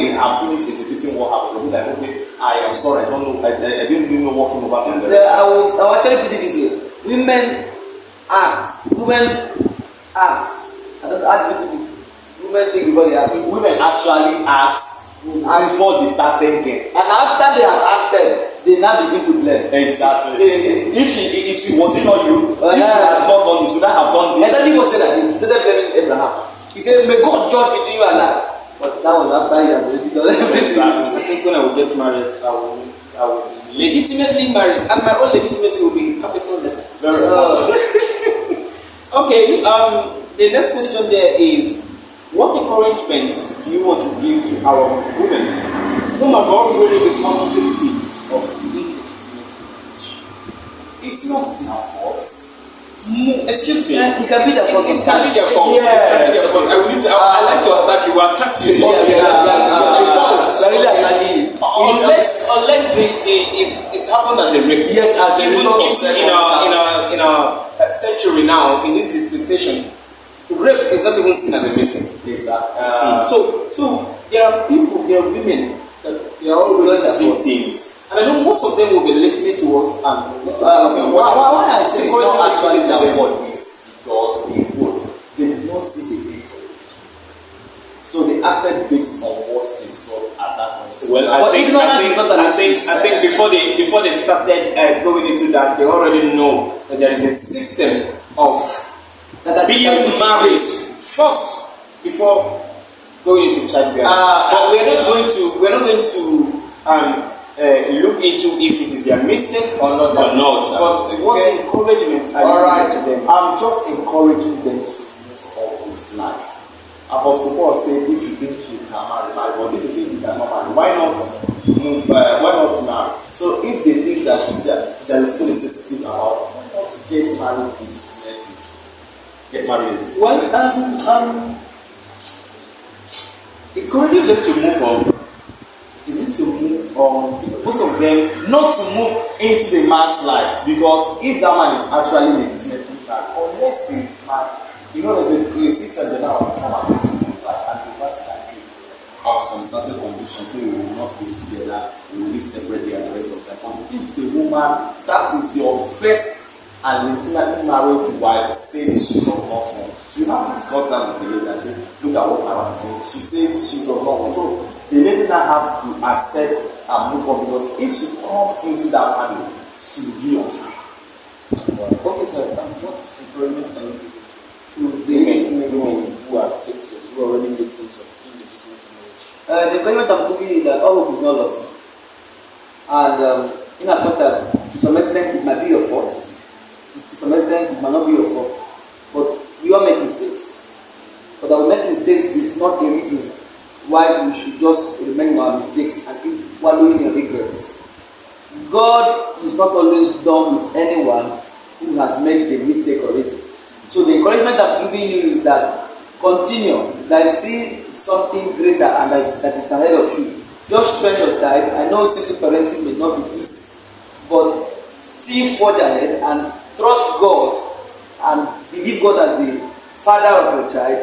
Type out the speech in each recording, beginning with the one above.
they have finished executing what happened, they'll be like, okay, I am sorry, I don't know, I didn't really know what came over my I will actually put it this way. Women act. I don't know how to put it. Women think before they act. Women actually act before they start thinking. And after they have acted, they now begin to blame. Exactly. If it was it not you, if you had not done this, you would have done this. Exactly what said that he started blaming Abraham. He said, may God judge between you and I. But that was after he had already done everything. Exactly. I think when I will get married, I will be legitimately married, and my own legitimacy will be capital letter. Very important. Okay, the next question there is, what encouragement do you want to give to our women who have already become victims of illegitimate marriage? It's not their fault. Excuse me. It can be their fault. It can be their fault. Yes. It can be their fault. I like to attack you. We'll attack you. Unless it happened as a rape. Yes, as a result of in a century now, in this dispensation, rape is not even seen as a mistake. Exactly. So there are people, there are women that they are all victims, and I know most of them will be listening to us. And why I say it's not actually their fault is because they did not see the picture, so they acted based on what they saw at that point. Well, I think before they started going into that, they already know that there is a system of being married first before going into childbearing. But we're not going to look into if it is their mistake or not. But what encouragement are you giving to them? I'm just encouraging them to move on with life. Apostle Paul said, if you think you can marry, but if you think you cannot marry, why not move? Why not marry? So if they think that there is still a sensitive about, why not get married legitimately? Get married. Well, encouraging them to move on. Is it to move on? Most of them not to move into the man's life, because if that man is actually legitimately married, unless they marry, you know, there's a system that now come and to move back and the person agree on some certain conditions, so we will not live together, we will live separately and the rest of the time. If the woman that is your first and legitimately married wife says she does not want, so you have to discuss that with the lady and say, look at what my wife is saying. She said she does not want. So the lady now have to accept and move on, because if she comes into that family, she will be on fire. Okay, sir. What encouragement can you give to the women who are victims, who are already victims of illegitimate marriage? The encouragement I'm giving is that all hope is not lost. And in as much as to some extent it might be your fault, to some extent it might not be your fault, but you all make mistakes. But our make mistakes is not a reason why we should just remain in our mistakes and keep wallowing in regrets. God is not always done with anyone who has made the mistake already. So the encouragement I'm giving you is that continue. There is still something greater and that is ahead of you. Just train your child. I know simple parenting may not be easy, but still forge ahead and trust God and believe God as the father of your child.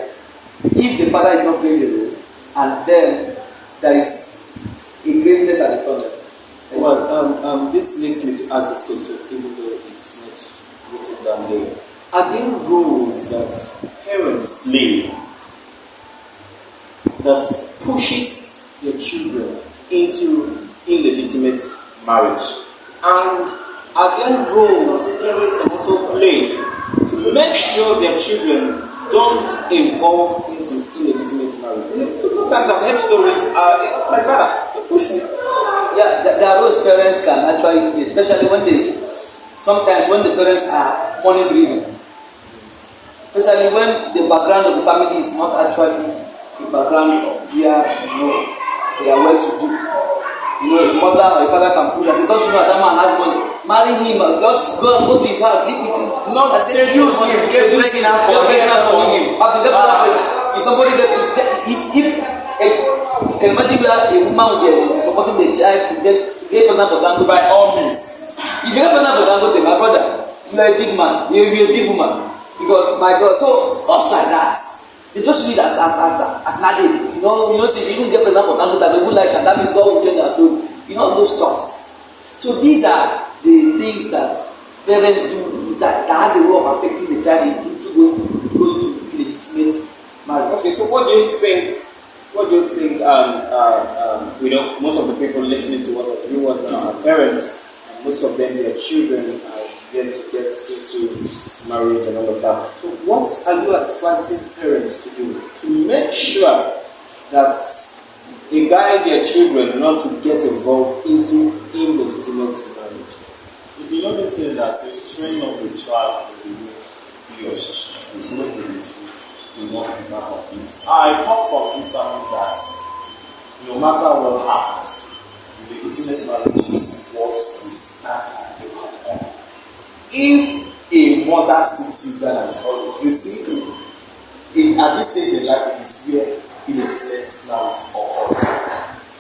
If the father is not playing the role, and then there is a greatness at the tunnel. Well, this leads me to ask this question, even though it's not written down there. Are there roles that parents play that pushes their children into illegitimate marriage? And are there roles parents can also play to make sure their children don't evolve into illegitimate marriage? Most times I've heard stories, my father, he pushed me. Yeah, there are those parents can actually play, especially sometimes when the parents are money driven. Especially when the background of the family is not actually the background of where they are well to do. A mother or a father can push and say, don't you know that man has money? Marry him, just go to his house, live with him. Not seduce him, get pregnant for him. If somebody said, if you can imagine that a woman will be supporting the child to get pregnant for Dangote. By all means. If you get pregnant for Dangote, my brother, you are a big man, you are a big woman. Because my God, so stuff like that, They just use it as an adage. You know, say if you even get pregnant for Dangote, they would like, and that means God will change their story. You know, those stuffs. So these are the things that parents do that has a way of affecting the child into going to illegitimate marriage. Okay, so what do you think? What do you think? You know, most of the people listening to us, or viewers, are parents, and most of them, their children are yet to get into marriage and all of that. So, what are you advising parents to do to make sure that they guide their children not to get involved into illegitimate marriage? You know this thing that says train up the child in the way he or she should be, when he is good, he will not be back of it. I come from this family that no matter what happens, legitimate marriage is what we start and become on. If a mother sits you down and tells you see, at this stage in life, it is where illegitimate marriage occurs.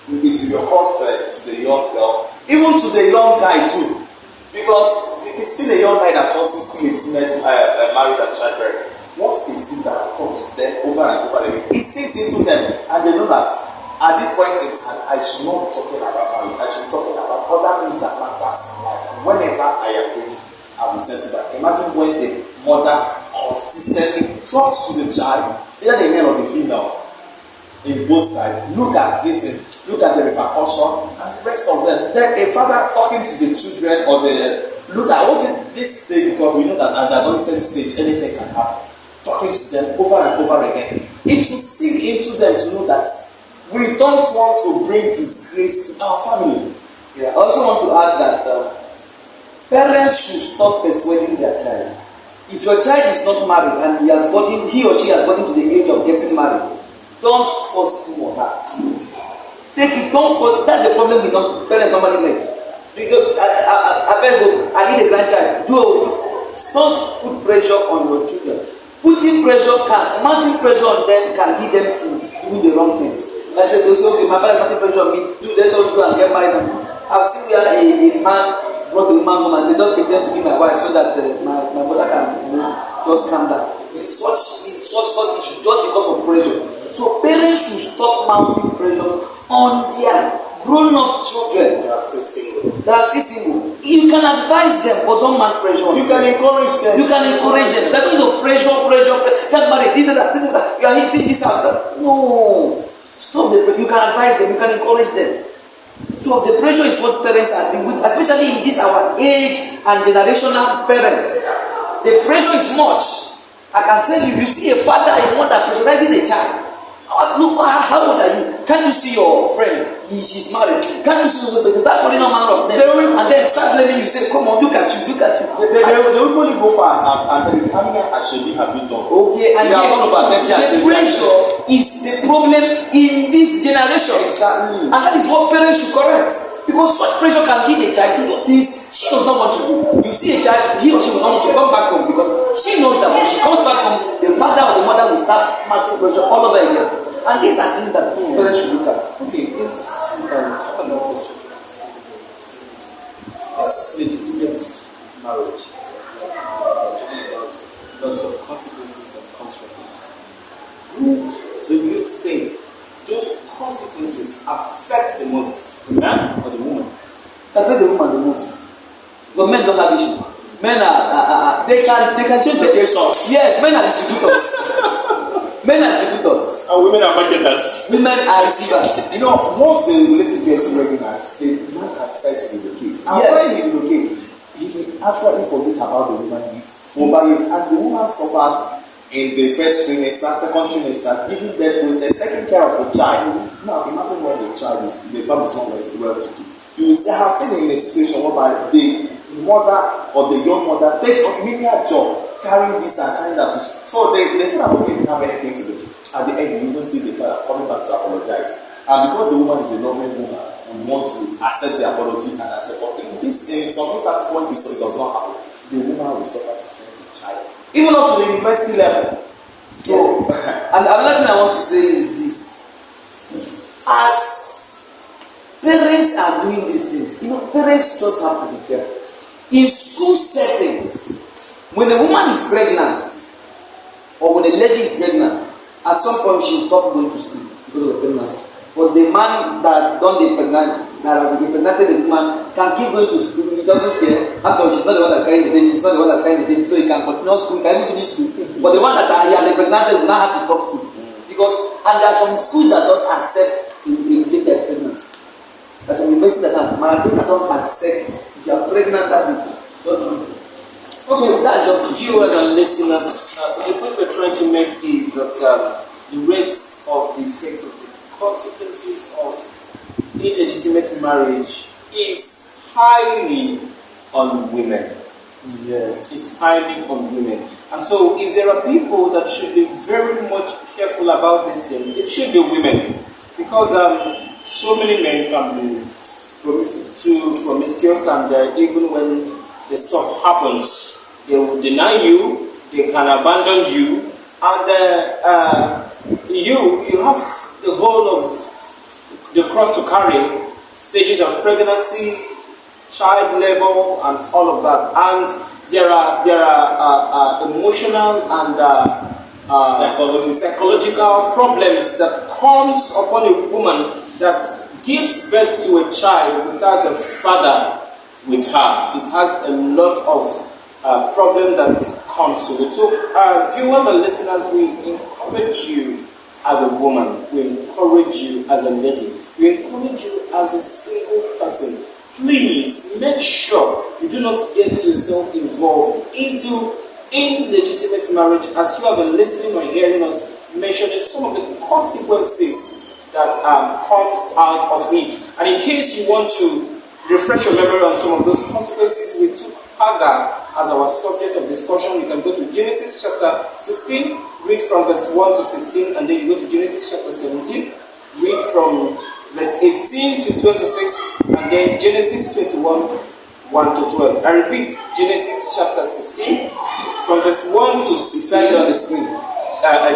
It will occur to the young girl, even to the young guy too. Because it is still a young guy that causes illegitimate marriage and childbearing. Once they see that talk to them over and over again, it sinks into them, and they know that at this point in time, I should not be talking about marriage. I should be talking about other things that matter in life. And whenever I am ready, I will say to that. Imagine when the mother consistently talks to the child, either the male or the female, in both sides. Look at this thing. Look at the repercussion and the rest of them. Then a father talking to the children or the look at what is this stage, because we know that at the adolescent stage anything can happen. Talking to them over and over again. It will sink into them to know that we don't want to bring disgrace to our family. Yeah, I also want to add that parents should stop persuading their child. If your child is not married and he or she has gotten to the age of getting married, don't force him or her. Take it, don't force. That's the problem with parents normally make. I need a grandchild. Don't put pressure on your children. Mounting pressure on them can lead them to doing the wrong things. Like I said, they'll say, okay, my father is mounting pressure on me, they don't go and get married. I've seen where a man brought a woman home and said, just pretend to be my wife so that my mother can just calm down. It's such issue just because of pressure. So parents should stop mounting pressure on their grown-up children. They are still single. You can advise them, but don't mount pressure. You can encourage them. They're going to pressure. Can't marry. This. You are hitting this out. No. Stop the pressure. You can advise them. You can encourage them. So the pressure is what parents are doing, especially in this our age and generational parents. The pressure is much. I can tell you, you see a father and mother pressurizing a child. Look, how old are you? Can't you see your friend? She's married. Can't you see something? Start calling a man of them. And then start blaming you. Say, come on, look at you. They will only go far and tell you, how many Ashemi have you done? Okay, and the pressure is the problem in this generation. Exactly. And that is what parents should correct. Because such pressure can lead a child to do things she does not want to do. You see a child, he or she will not want to come back home because she knows that when she comes back home, the father or the mother will start mounting pressure all over again. And these are things that parents should look at. Okay, this is another question to ask. This legitimate marriage, we're talking about lots of consequences that comes from this. So do you think those consequences affect the most the man or the woman? It affects the woman the most. But men don't have issue. Men are they can change the case of. Yes, men are distributors. Men are distributors. And women are marketers. Women are receivers. You know, once the relative gets pregnant, the man can decide to relocate. And when he relocates, he may actually forget about the woman for over years. And the woman suffers in the first trimester, second trimester, giving birth process, taking care of the child. Now, imagine when the child is, the family is not well to do. You will say, I have seen in a situation whereby the mother or the young mother takes a menial job, carrying this and carrying that. So they feel like they didn't have anything to do. At the end, you even see the father coming back to apologize. And because the woman is a loving woman, we want to accept the apology and accept. But in some instances, when it does not happen, the woman will suffer to train the child, even up to the university level. So, and another thing I want to say is this: as parents are doing these things, parents just have to be careful. In school settings, when a woman is pregnant or when a lady is pregnant at some point she will stop going to school because of the pregnancy. But the man that has done the pregnant, that has impregnated the woman, can keep going to school. He doesn't care. After all, she's not the one that's carrying the baby. She's not the one that's carrying the baby, so he can continue school. He can even finish school. But the one that he has impregnated will now have to stop school because, and there are some schools that don't accept if the lady is pregnant. That's some universities that have marathon that don't accept if you are pregnant. That's it. Just do it. Okay, that's just viewers and listeners. The point we're trying to make is that the rates of the effect of the consequences of illegitimate marriage is highly on women. Yes. It's highly on women. And so if there are people that should be very much careful about this thing, it should be women. Because so many men can be too promiscuous, and even when the stuff happens, they will deny you, they can abandon you, and you have the whole of the cross to carry, stages of pregnancy, child labor, and all of that. And there are emotional and psychological problems that comes upon a woman that gives birth to a child without the father with her. It has a lot of problem that comes to it. So viewers and listeners, we encourage you as a woman, we encourage you as a lady, we encourage you as a single person. Please make sure you do not get yourself involved into illegitimate marriage, as you have been listening or hearing us mentioning some of the consequences that comes out of it. And in case you want to refresh your memory on some of those consequences, we took Hagar as our subject of discussion. You can go to Genesis chapter 16, read from verse 1 to 16, and then you go to Genesis chapter 17, read from verse 18 to 26, and then Genesis 21, 1 to 12. I repeat, Genesis chapter 16, from verse 1 to 16, on the screen.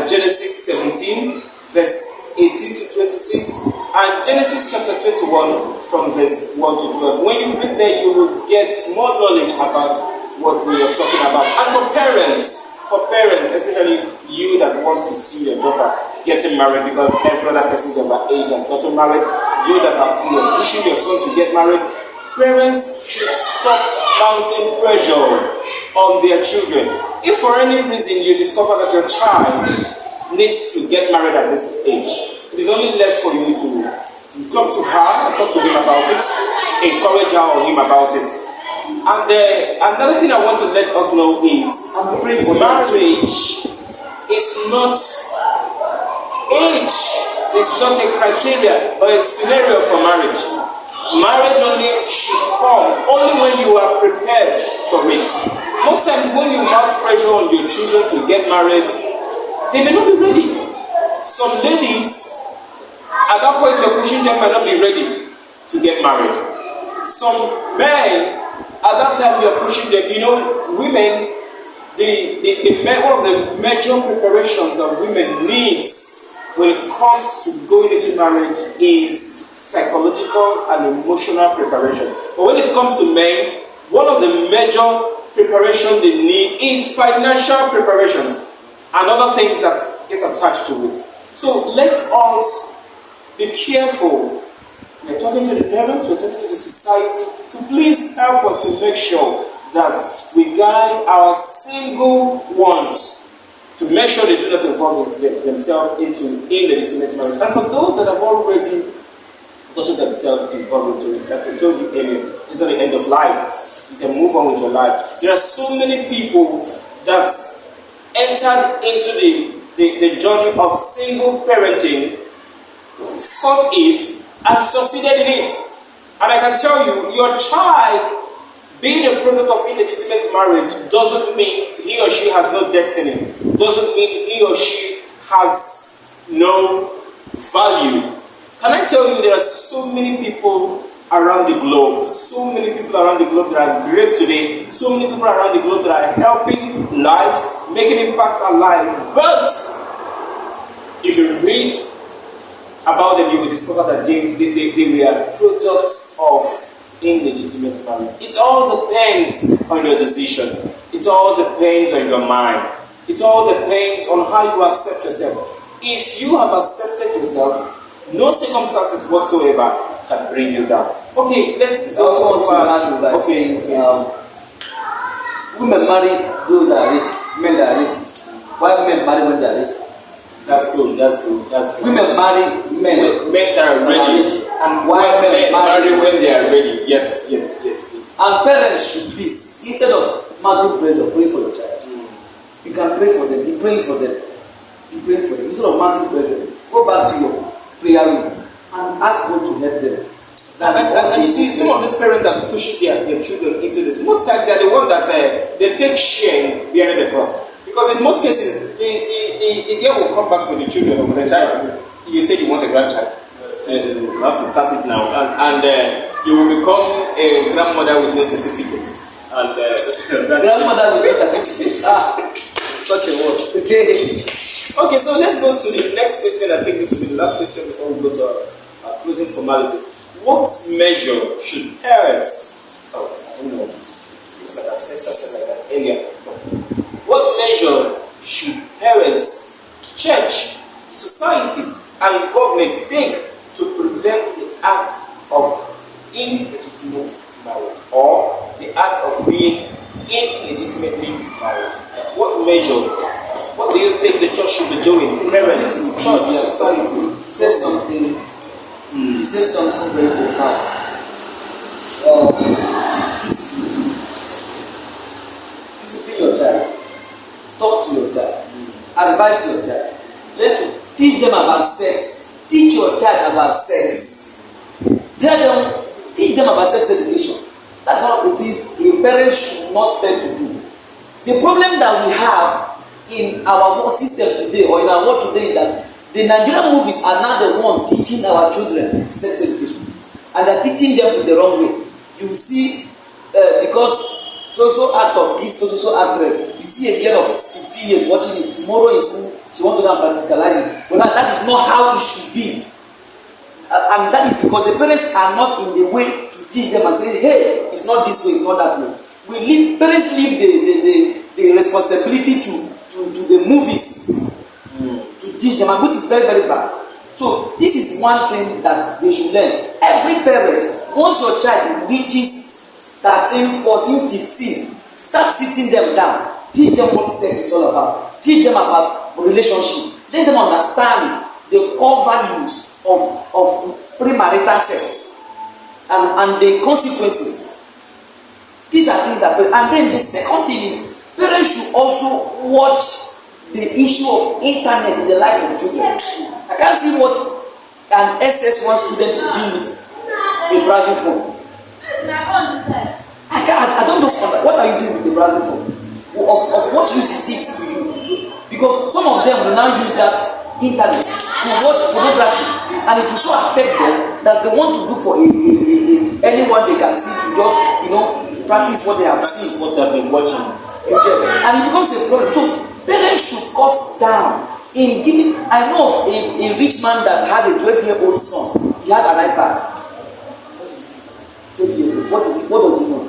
Genesis 17, verse 18 to 26, and Genesis chapter 21, from verse 1 to 12. When you read there, you will get more knowledge about what we are talking about. And for parents, especially you that wants to see your daughter getting married, because every other person is of that age has gotten married, you that are pushing your son to get married, parents should stop mounting pressure on their children. If for any reason you discover that your child needs to get married at this age, it is only left for you to talk to her and talk to him about it, encourage her or him about it. And another thing I want to let us know is marriage is not age, is not a criteria or a scenario for marriage. Marriage only should come only when you are prepared for it. Most times when you have pressure on your children to get married, they may not be ready. Some ladies, at that point you're pushing them, might not be ready to get married. Some men, at that time you're pushing them. Women, one of the major preparations that women needs when it comes to going into marriage is psychological and emotional preparation. But when it comes to men, one of the major preparations they need is financial preparations and other things that get attached to it. So let us be careful. We're talking to the parents, we're talking to the society, to please help us to make sure that we guide our single ones to make sure they do not involve themselves into illegitimate marriage. And for those that have already gotten themselves involved into it, like I told you earlier, it's not the end of life. You can move on with your life. There are so many people that entered into the journey of single parenting, sought it, and succeeded in it. And I can tell you, your child being a product of illegitimate marriage doesn't mean he or she has no destiny, doesn't mean he or she has no value. Can I tell you, there are so many people around the globe, that are great today, so many people around the globe that are helping lives, making impact on lives. But if you read about them, you will discover that they were products of illegitimate marriage. It all depends on your decision. It all depends on your mind. It all depends on how you accept yourself. if you have accepted yourself, no circumstances whatsoever can bring you down. Okay, let's also want to add to that. Okay. Women marry those that are rich, men that are rich. Why women marry when they are rich? That's good. Women marry men that are ready. And why men marry when they are ready. Yes. And parents should please, instead of mounting pressure, pray for your child. You can pray for them. Be praying for them. Instead of mounting pressure, go back to your prayer room and ask God to help them. And you see, some of these parents that pushes their children into this, most times they are the ones that they take share behind the cross. Because in most cases, the girl will come back with the children or with the child. You said you want a grandchild. You have to start it now. And you will become a grandmother with no certificate. And grandmother with no certificate. Such a word. Okay, so let's go to the next question. I think this will be the last question before we go to our closing formalities. What measure should parents... Oh, I don't know. It's like I've said something like that earlier. What measure should parents, church, society, and government take to prevent the act of illegitimate marriage or the act of being illegitimately married? What measure, what do you think the church should be doing? Parents, church, society? He said something very profound. Discipline your child. Talk to your child. Advise your child. Teach them about sex. Teach your child about sex. Teach them about sex education. That's one of the things a parent should not fail to do. The problem that we have in our system today or in our world today is that the Nigerian movies are now the ones teaching our children sex education. And they're teaching them in the wrong way. You see, because so actor, this so actress, you see a girl of 15 years watching it, tomorrow in school, she wants to now practicalize it. But that is not how it should be. And that is because the parents are not in the way to teach them and say, hey, it's not this way, it's not that way. Parents leave the responsibility to the movies to teach them, which is very, very bad. So this is one thing that they should learn. Every parent, once your child reaches 13, 14, 15, start sitting them down. Teach them what sex is all about. Teach them about relationship. Let them understand the core values of premarital sex and the consequences. These are things that, and then the second thing is, parents should also watch the issue of internet in the life of children. I can't see what an SS1 student is doing with a browsing phone. I don't just wonder, what are you doing with the browsing phone? Of what use is it to you? Because some of them will now use that internet to watch pornography, and it will so affect them that they want to look for anyone they can see to just, practice what they have seen, what they have been watching. And it becomes a problem. So parents should cut down in giving. I know of a rich man that has a 12-year-old son. He has an iPad. 12-year-old. What is it? What does he know?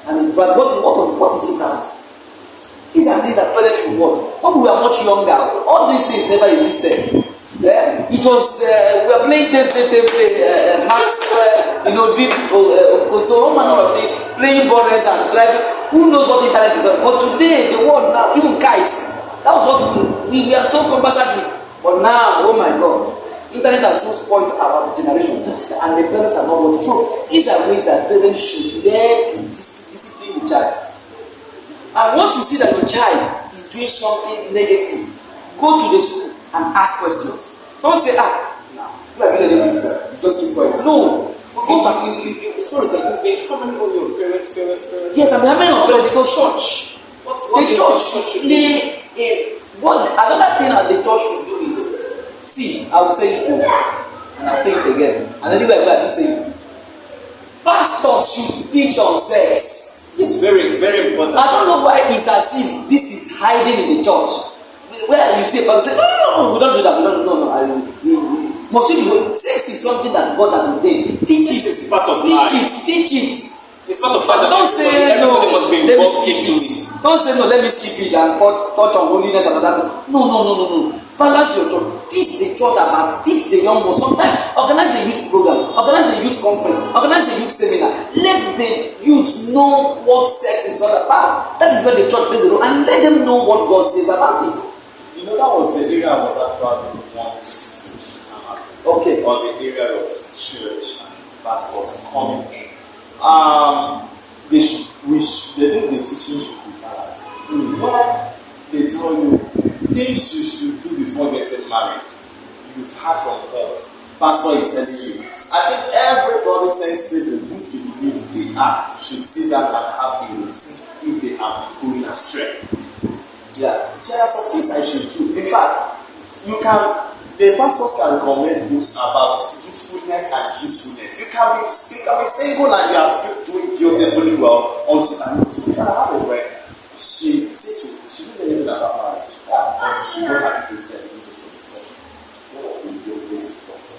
And his brother, what is it now? These are things that parents should watch. When we were much younger, all these things never existed. It was we were playing max, so all manner of things, playing ball race and driving. Who knows what the internet is on? But today, the world now, even kites. That was what we are so conversant with. But now, oh my God, internet has so spoiled our generation, and the parents are not watching. So these are ways that parents should learn to discipline the child. And once you see that your child is doing something negative, go to the school and ask questions. Don't say, you are doing this, just keep quiet. No. Go back. Sorry, sir, you've been commenting on your parents. Yes, I'm having on the church. The church. Another thing that the church should do is, see, I will say it over, and I'll say it again. And anyway, I will say it. Pastors should teach on sex. It's very, very important. I don't know why it's as if this is hiding in the church. Where you say, say, no, we don't do that. We don't. No. Sex is something that God has ordained. Teach it. It's part of life. Teach it. It's part of life. Don't say no. Everybody must be involved into it. Don't say no. Let me skip it and touch on holiness and all that. No. Balance your church. Teach the church about, teach the young ones. Sometimes organize the youth program, organize the youth conference, organize the youth seminar. Let the youth know what sex is all about. That is where the church plays a role, and let them know what God says about it. You know, that was the area I was actually once Okay. on the area of church and pastors coming in. They think the teaching should be balanced. When they tell you things you should do before getting married, you've heard from God. Pastor is telling you. I think everybody sensible who to believe they are should see that and have a routine if they have been going astray. Yeah. There are some things I should do. In fact, the pastors can recommend books about youthfulness and usefulness. You can be single and you are still doing beautifully well until I have a friend. She said she didn't know anything about marriage until she got married at the age of 27. One of the youngest doctor.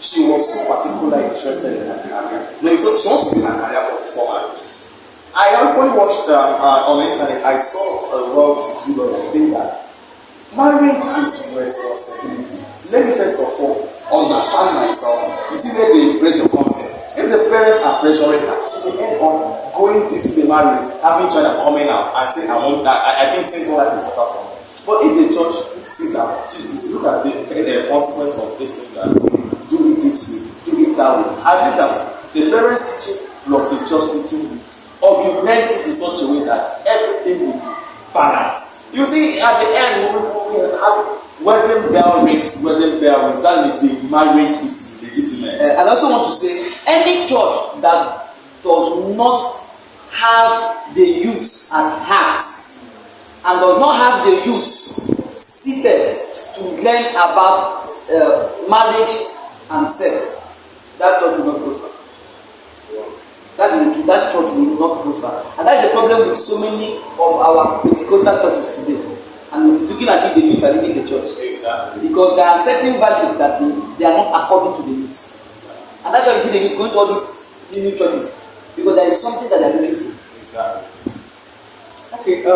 She was so particularly interested in her career. No, she wants to be in her career before marriage. I actually watched on the internet. I saw a well-to-do lawyer saying that marriage is responsibility. Let me first of all understand myself. You see where the pressure comes in. If the parents are pressuring her, she will end up going into the marriage, having children coming out and saying, I think single life is better for me. But if the church see that, look at the consequence of this thing, that do it this way, do it that way. I think that the parents teaching plus the church teaching augment it in such a way that everything will be balanced. You see, at the end, we have wedding bell rings. That means the marriage is legitimate. I also want to say, any church that does not have the youth at heart and does not have the youth seated to learn about marriage and sex, that church will not prosper. That church will not prosper. And that is the problem with so many of our Pentecostal churches today. And it's looking as if the youth are leading the church. Exactly. Because there are certain values that they are not according to the youth. Exactly. And that's why you see the youth going to all these new churches. Because there is something that they are looking for. Exactly. Okay, I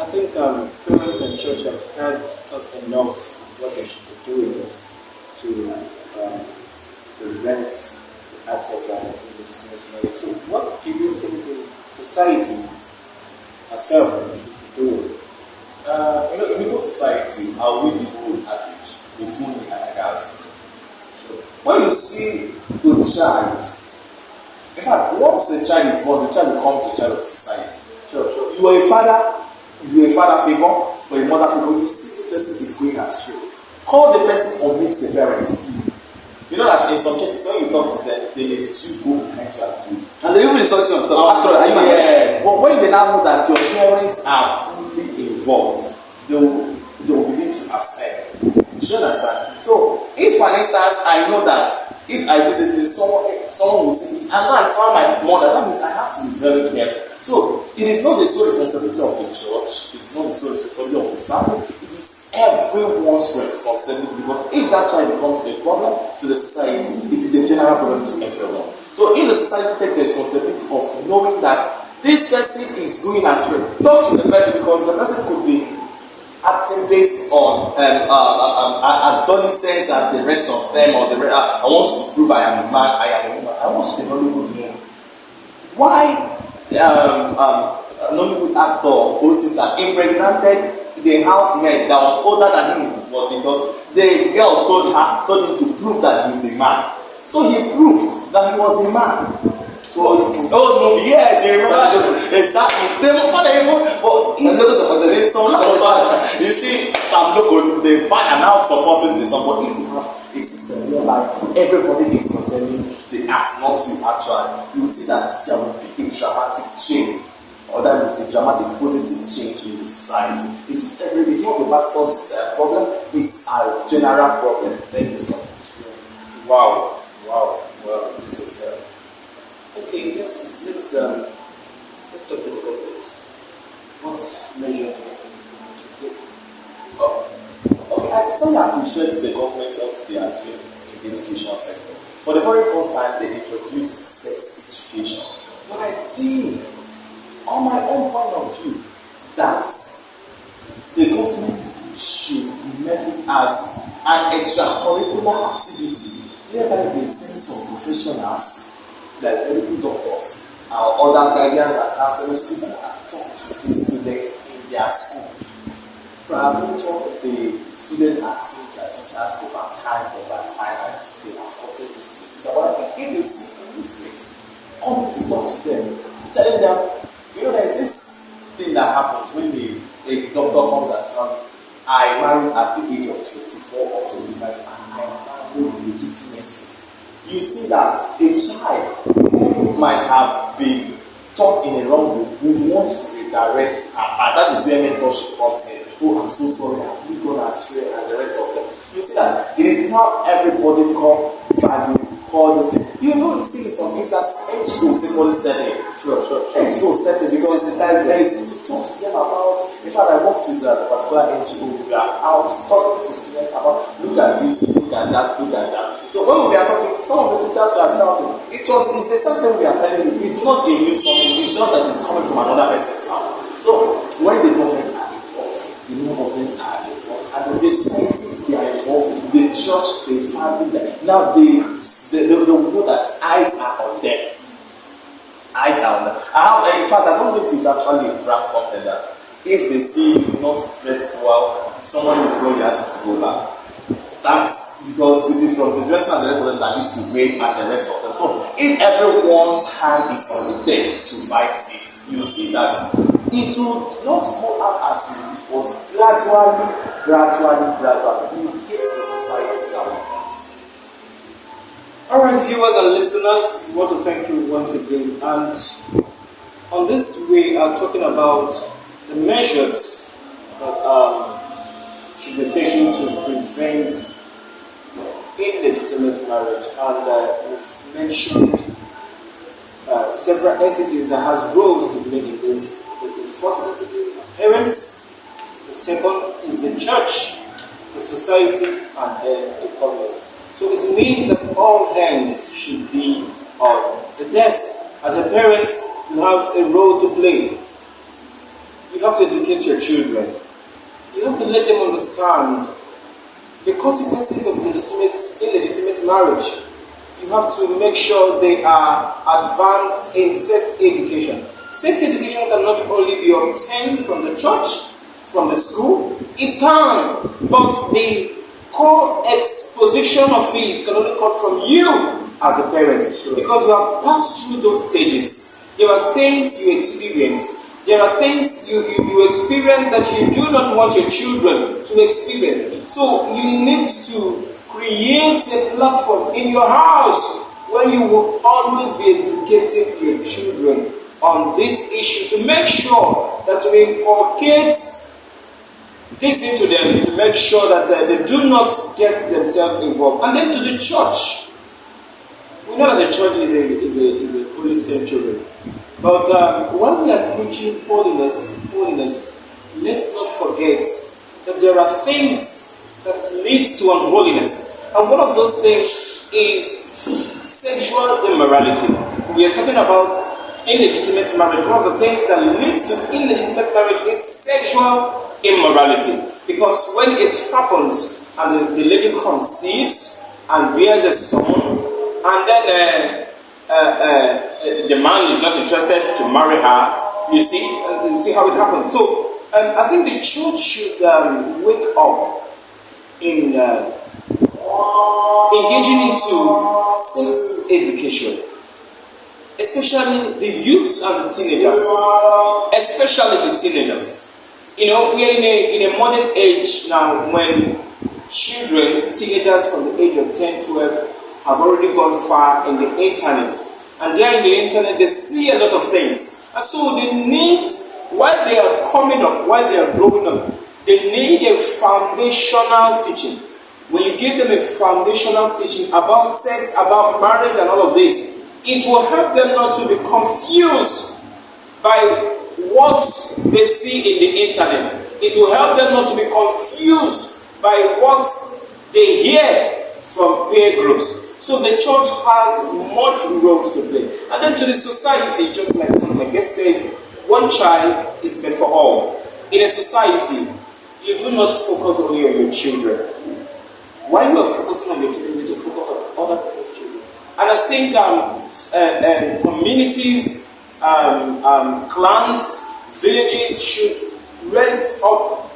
think parents and church have heard us enough what they should be doing to prevent the act of illegitimate marriage. So, what do you think the society herself should be doing? In Igbo society, I always use the adage, "Ufuni atagazi." When you see a child, in fact, once a child is born, the child becomes a child of the society. Sure. You are a father figure, or a mother figure. You see this person is going astray. Call the person or meet the parents. You know that in some cases, when you talk to them, they may still go behind you and do it. And they even insult you on top. After all, yes. But when they now know that your parents are fully involved, they will begin to accept. Do you understand? So, if for instance, I know that if I do this thing, someone will see it, and now I tell my mother, that means I have to be very careful. So, it is not the sole responsibility of the church, it is not the sole responsibility of the family, it is everyone's responsibility, because if that child becomes a problem to the society, it is a general problem to everyone. So, if the society takes the responsibility of knowing that this person is going astray, talk to the person, because the person could be acting based on adolescents and the rest of them, or I want to prove I am a man, I am a woman. I want the Nollywood to know why Nollywood actor posted that impregnated the housemaid that was older than him was because the girl told him to prove that he's a man. So he proved that he was a man. Old movie, yes, you remember exactly. They were funny, but you see, some local they are now supporting this. But if you have a system whereby everybody is condemning the act, not to actually, you will see that there will be a dramatic change, or that is a dramatic positive change in the society. It's not the pastor's problem; it's a general problem. Thank you, sir. Wow. This is. Okay, let's talk to the government. What measures do you think we should take? Okay, I sincerely appreciate the government what they are doing in the education sector. For the very first time, they introduced sex education. But I think, on my own point of view, that the government should make it as an extracurricular activity whereby they send some professionals like medical doctors or other guidance and counselors to go and talk to the students in their school. Probably the students are seeing their teachers over time, and they have gotten used to the teacher. But if they see a new face coming to talk to them, telling them, there is this thing that happens when a doctor comes and tells me, I married at the age of 24 or 25 and I married legitimately. You see that a child who might have been taught in a wrong way would want to redirect her path. That is where mentorship comes in. Oh, I'm so sorry, I've been gone astray and the rest of them. You see that it is not everybody called value, called this thing. You know, see some things that NGO simply step in. Sure. NGO steps in because sometimes there is to talk to them about. In fact, I worked with a particular NGO where I was talking to students about look at this, look at that, look at that. So when we are talking, some of the teachers were shouting. It's the same thing we are telling you. It's not a new something. It's just that it's coming from another person's mouth. So when the government are involved, the new government are involved, and the society they are involved, the church, the family, now they know that eyes are on them. Eyes are on them. In fact, I don't know if it's actually a prank something that if they see you not dressed well, someone will throw their ass to go back. That's because it is from the dress and the rest of them that needs to wait and the rest of them. So if everyone's hand is on the deck to fight it, you see that it will not go out as you wish, but gradually, you get the society that we want. Alright, viewers and listeners, we want to thank you once again. And on this, we are talking about the measures that should be taken to prevent illegitimate marriage. And we've mentioned several entities that has roles to play in this. The first entity, parents. The second is the church, the society, and then the government. So it means that all hands should be on the desk. As a parent, you have a role to play. You have to educate your children. You have to let them understand the consequences of illegitimate marriage. You have to make sure they are advanced in sex education. Sex education can not only be obtained from the church, from the school, it can, but the core exposition of it can only come from you as a parent, because you have passed through those stages. There are things you experience. There are things you experience that you do not want your children to experience. So you need to create a platform in your house where you will always be educating your children on this issue to make sure that you inculcate this into them, to make sure that they do not get themselves involved. And then to the church. We know that the church is a holy sanctuary. But when we are preaching holiness, let's not forget that there are things that lead to unholiness. And one of those things is sexual immorality. We are talking about illegitimate marriage. One of the things that leads to illegitimate marriage is sexual immorality. Because when it happens and the lady conceives and bears a son, and then the man is not interested to marry her, you see how it happens. So I think the church should wake up in engaging into sex education, especially the youths and the teenagers. Especially the teenagers. You know, we are in a modern age now when children, teenagers from the age of 10, 12, have already gone far in the internet. And there in the internet, they see a lot of things. And so they need, while they are coming up, while they are growing up, they need a foundational teaching. When you give them a foundational teaching about sex, about marriage and all of this, it will help them not to be confused by what they see in the internet. It will help them not to be confused by what they hear from peer groups. So the church has much roles to play. And then to the society, just like my guest said, one child is meant for all. In a society, you do not focus only on your children. While you are focusing on your children, you need to focus on other people's children. And I think communities, clans, villages should raise up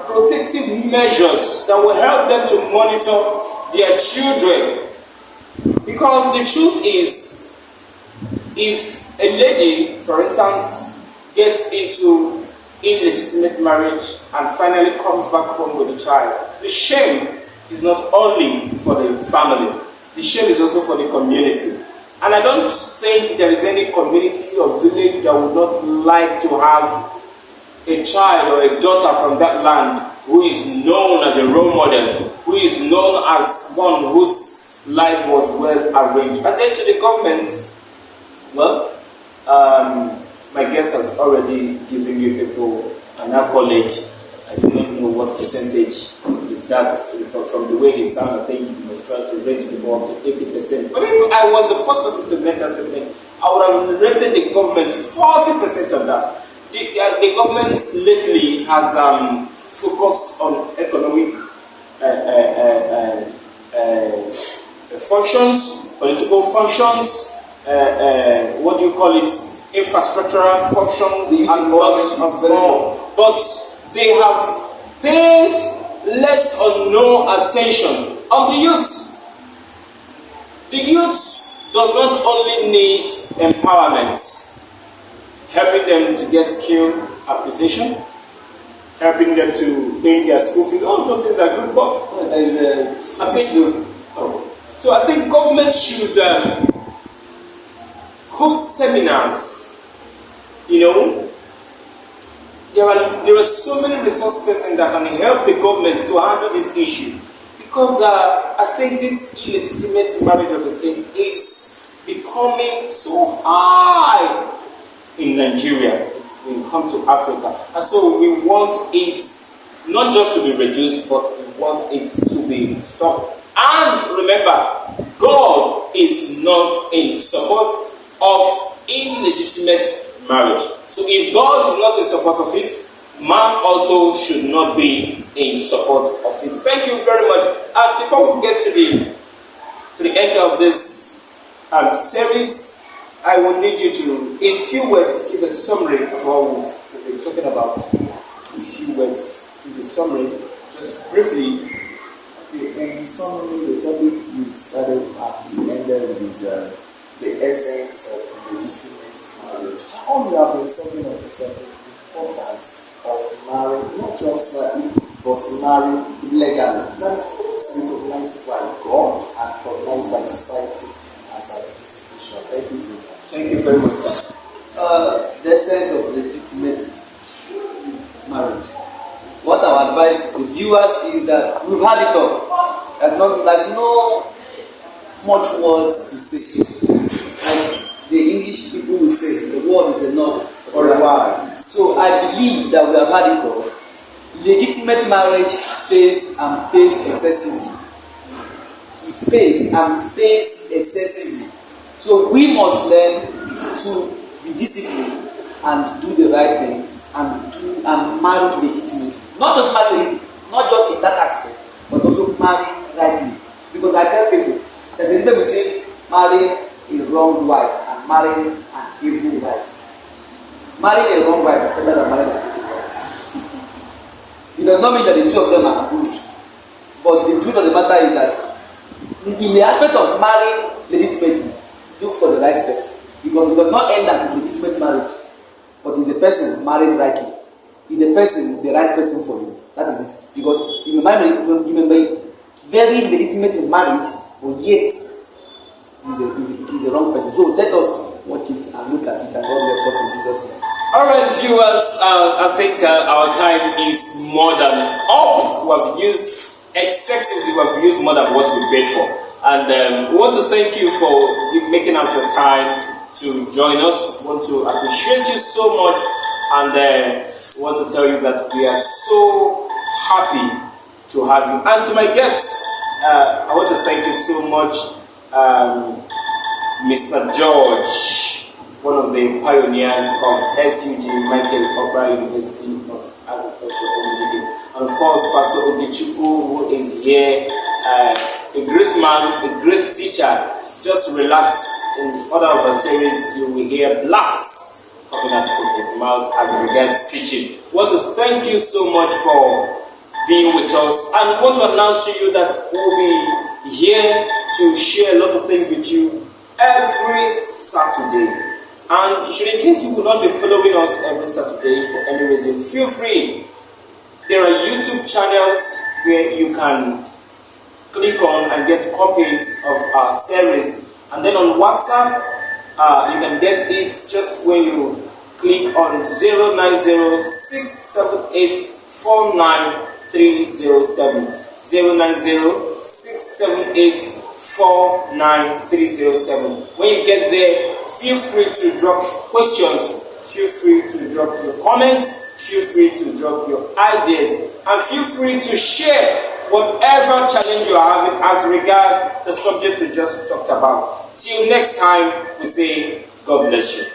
protective measures that will help them to monitor their children. Because the truth is, if a lady, for instance, gets into illegitimate marriage and finally comes back home with a child, the shame is not only for the family, the shame is also for the community. And I don't think there is any community or village that would not like to have a child or a daughter from that land who is known as a role model, who is known as one whose life was well arranged. And then to the government, well, my guest has already given you people an accolade. I do not know what percentage is that, but from the way he sounded, I think he was trying to rate people up to 80%. But if I was the first person to make that statement, I would have rated the government 40% of that. The government lately has focused on economic functions, political functions, what do you call it, infrastructural functions, and lots of more. But they have paid less or no attention on the youth. The youth does not only need empowerment, helping them to get skill acquisition, helping them to pay their school fees. All those things are good, but I think government should host seminars. You know, there are so many resource persons that can help the government to handle this issue, because I think this illegitimate marriage of the thing is becoming so high in Nigeria when we come to Africa, and so we want it not just to be reduced, but we want it to be stopped. And remember, God is not in support of illegitimate marriage. So if God is not in support of it, man also should not be in support of it. Thank you very much. And before we get to the end of this series, I will need you to, in few words, give a summary of what we've been talking about. In few words, give a summary, just briefly. In summary, the topic we started at the end is the essence of legitimate marriage. How we have been talking about the importance of marrying, not just rightly, but marrying legally. That is recognized by God and recognized by society as an institution. Thank you so much. Thank you very much, sir. The essence of legitimate marriage. What I would advise the viewers is that we've had it all. There's no much words to say. Like the English people will say, the word is enough for a while. So I believe that we have had it all. Legitimate marriage pays and pays excessively. It pays and pays excessively. So we must learn to be disciplined and do the right thing and marry legitimately. Not just marry, not just in that aspect, but also marry rightly. Because I tell people, there's a difference between marrying a wrong wife and marrying an evil wife. Marrying a wrong wife is better than marrying an evil wife. It does not mean that the two of them are good. But the truth of the matter is that in the aspect of marrying legitimately, look for the right person. Because it does not end up in legitimate marriage. But is the person married rightly? Is the person the right person for you? That is it. Because you may be very legitimate in marriage, but yet is the wrong person. So let us watch it and look at it, and God help us in Jesus' name. Alright, viewers, I think our time is more than up. We have used excessively, we have used more than what we paid for. And we want to thank you for making out your time to join us. We want to appreciate you so much, and we want to tell you that we are so happy to have you. And to my guests, I want to thank you so much, Mr. George, one of the pioneers of SUG Michael Obra University of Agriculture. and of course Pastor Ogechukwu, who is here, a great man, a great teacher. Just relax. In other of the series, you will hear blasts coming out from his mouth as regards teaching. I want to thank you so much for being with us, and want to announce to you that we'll be here to share a lot of things with you every Saturday. And should in case you could not be following us every Saturday for any reason, feel free. There are YouTube channels where you can click on and get copies of our series. And then on WhatsApp, you can get it just when you click on 090-678-49307. 090-678-49307. When you get there, feel free to drop questions, feel free to drop your comments, feel free to drop your ideas, and feel free to share whatever challenge you are having as regards the subject we just talked about. Till next time, we say God bless you.